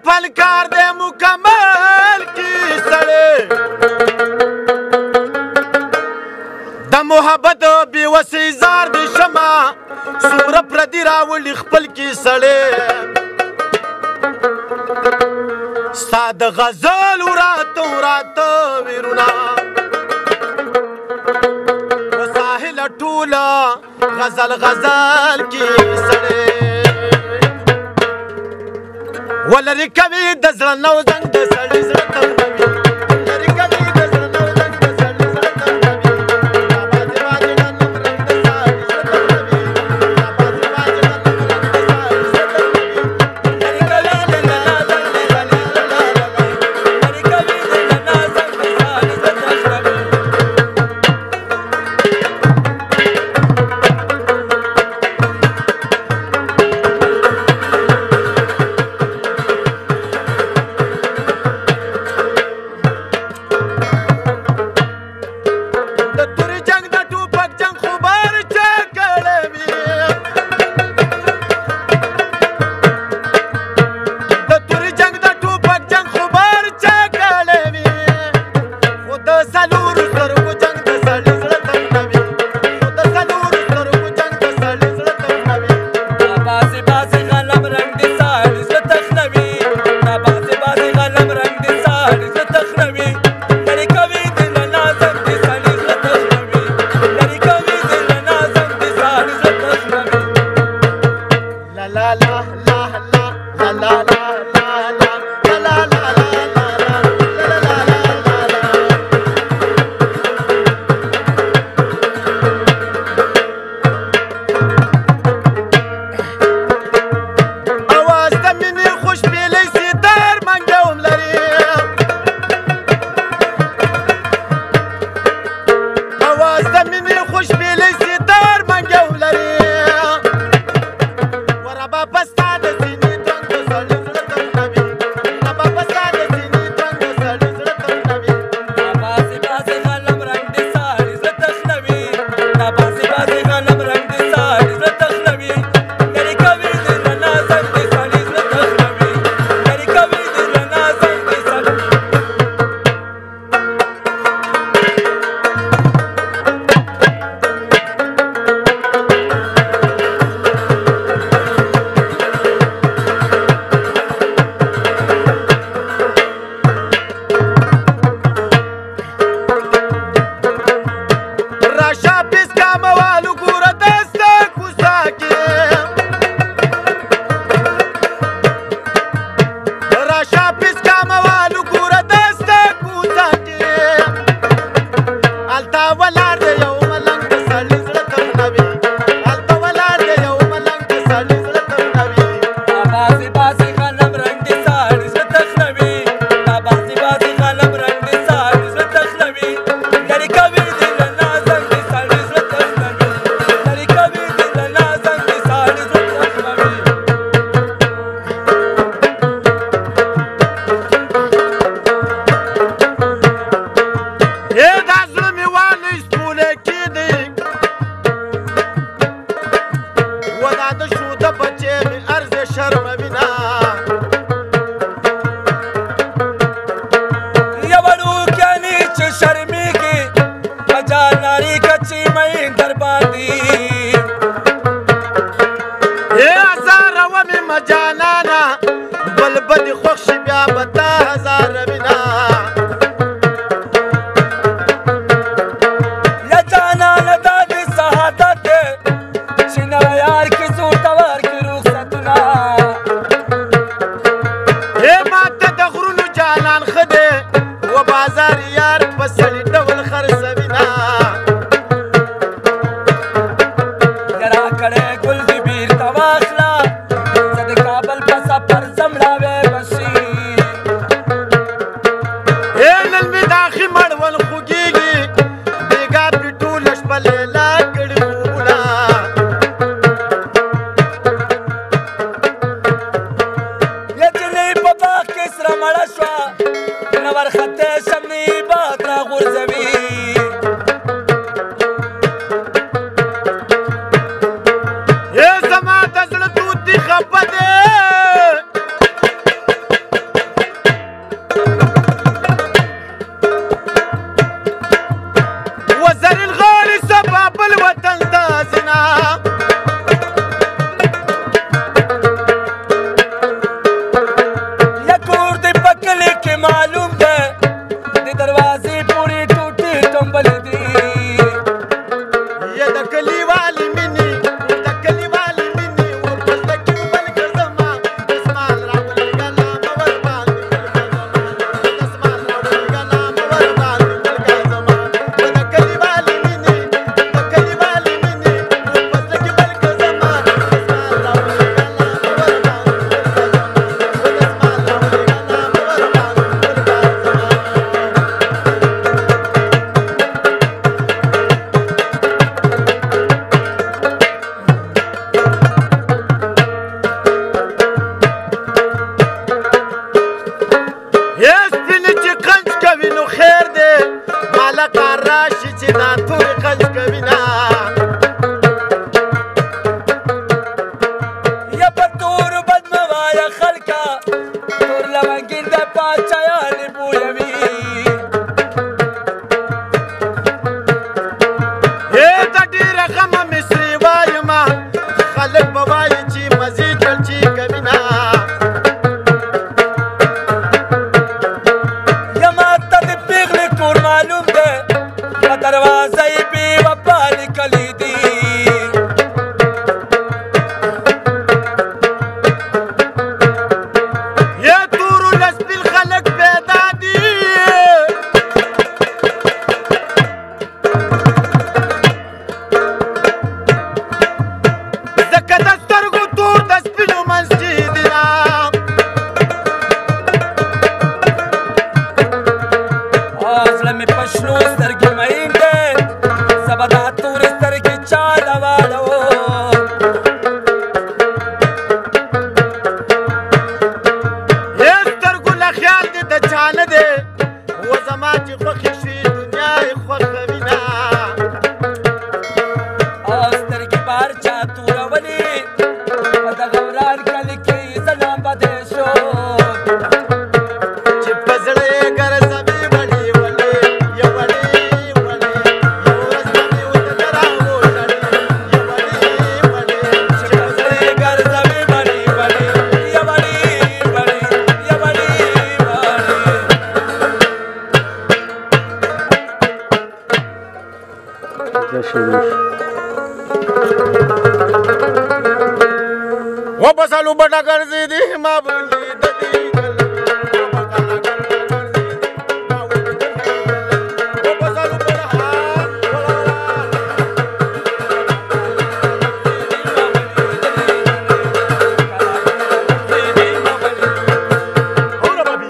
फनकार दे मुकम्मल की सड़े द मोहब्बत बेवसी जार दी शमा सूर प्रदी रावली खपल की सड़े साद गजल रातो रातो विरुना वसाहिल टूला गजल गजल की सड़े ولري کوي د زړه نو زنګ د سړي زړه تنګوي ولري کوي د زړه نو زنګ د سړي زړه تنګوي بابا دې واجه نن رنگ د سړي زړه تنګوي بابا دې واجه نن رنگ د سړي زړه تنګوي ولري کوي د زړه نو زنګ د سړي زړه تنګوي ولري کوي د زړه نو زنګ د سړي زړه تنګوي का तोर लवंगिन दे पाचाया निबुयवी ए तटी रकम मिस्री वायमा खलक बवाई ची मजीद ची कमिना यमा तद पिघल कोर मालूम दे दरवाजा ही भी वफा निकली दी ये तूरु लस्बिल खलक पैदा दी जकदस्तर को तूर दस्बिल मस्जिदना आजला में पशनु सर की महीने सबदा तूर सर की चाल वालो ये सर को लख्याल दे दचान दे वो समाज खुशी दुनिया खुशविना आस्तर की बार चा तूर वली पदगवरान कल की सलाम बदेशो चिपसड़े कर सभी बड़ी वले ये वली वले ये सभी उतरा वो चढ़े ये वली वले चिपसड़े कर सभी बड़ी बड़ी ये बड़ी बड़ी ये बड़ी वो बसालू बड़ा कर दी माबूली ददी वो बसालू बड़ा और बाबी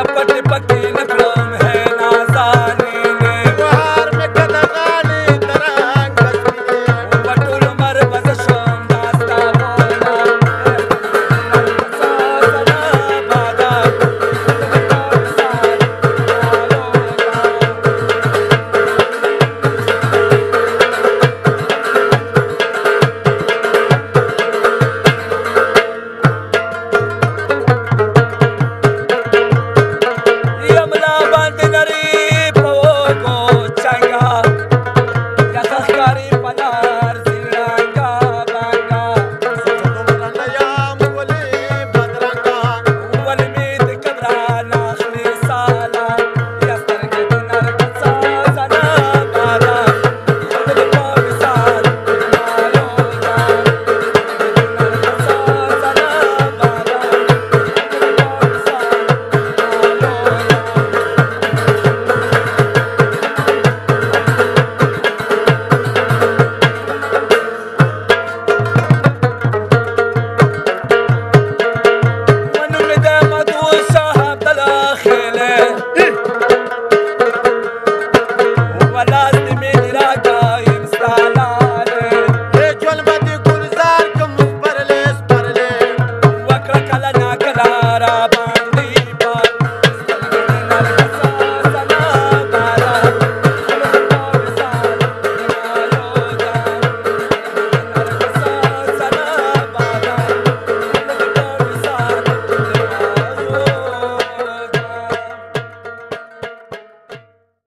پټ